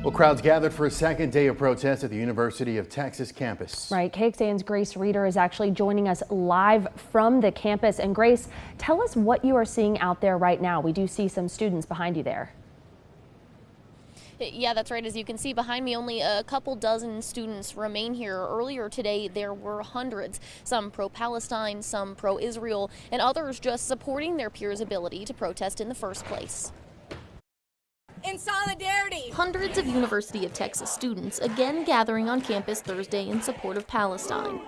Well, crowds gathered for a second day of protest at the University of Texas campus. Right. KXAN's Grace Reeder is actually joining us live from the campus. And Grace, tell us what you are seeing out there right now. We do see some students behind you there. Yeah, that's right. As you can see behind me, only a couple dozen students remain here. Earlier today, there were hundreds, some pro-Palestine, some pro-Israel, and others just supporting their peers' ability to protest in the first place. In solidarity. Hundreds of University of Texas students again gathering on campus Thursday in support of Palestine.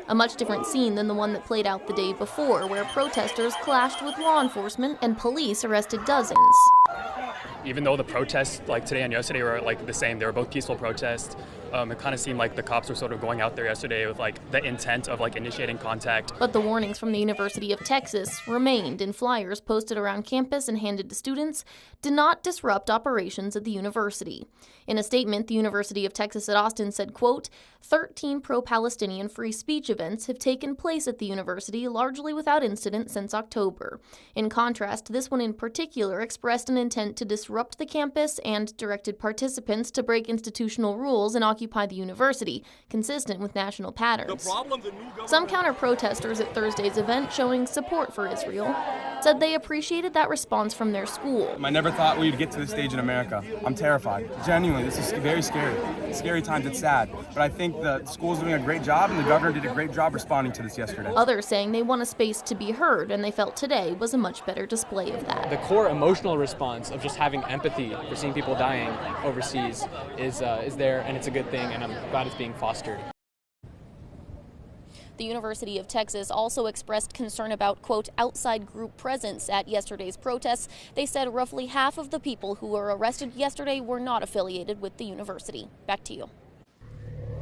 A much different scene than the one that played out the day before, where protesters clashed with law enforcement and police arrested dozens. Even though the protests like today and yesterday were like the same, they were both peaceful protests. It kind of seemed like the cops were sort of going out there yesterday with like the intent of like initiating contact. But the warnings from the University of Texas remained, and flyers posted around campus and handed to students did not disrupt operations at the university. In a statement, the University of Texas at Austin said, quote, 13 pro-Palestinian free speech events have taken place at the university largely without incident since October. In contrast, this one in particular expressed an intent to disrupt the campus and directed participants to break institutional rules and occupy the university, consistent with national patterns. Some counter-protesters at Thursday's event showing support for Israel said they appreciated that response from their school. I never thought we'd get to this stage in America. I'm terrified. Genuinely, this is very scary. Scary times, it's sad. But I think the school's doing a great job, and the governor did a great job responding to this yesterday. Others saying they want a space to be heard, and they felt today was a much better display of that. The core emotional response of just having empathy for seeing people dying overseas is there, and it's a good thing, and I'm glad it's being fostered. The University of Texas also expressed concern about, quote, outside group presence at yesterday's protests. They said roughly half of the people who were arrested yesterday were not affiliated with the university. Back to you.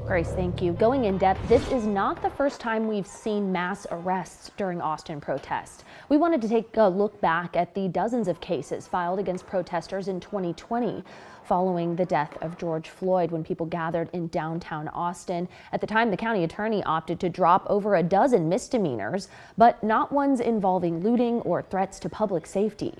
Grace, thank you. Going in depth, this is not the first time we've seen mass arrests during Austin protests. We wanted to take a look back at the dozens of cases filed against protesters in 2020 following the death of George Floyd when people gathered in downtown Austin. At the time, the county attorney opted to drop over a dozen misdemeanors, but not ones involving looting or threats to public safety.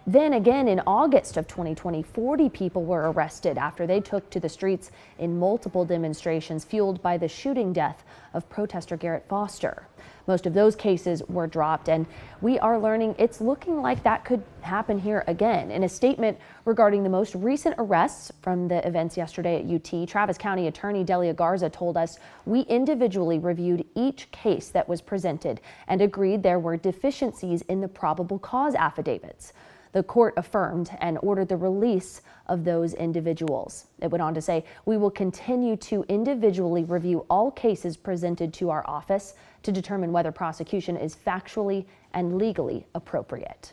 Then again in August of 2020, 40 people were arrested after they took to the streets in multiple demonstrations fueled by the shooting death of protester Garrett Foster. Most of those cases were dropped, and we are learning it's looking like that could happen here again. In a statement regarding the most recent arrests from the events yesterday at UT, Travis County Attorney Delia Garza told us we individually reviewed each case that was presented and agreed there were deficiencies in the probable cause affidavits. The court affirmed and ordered the release of those individuals. It went on to say, we will continue to individually review all cases presented to our office to determine whether prosecution is factually and legally appropriate.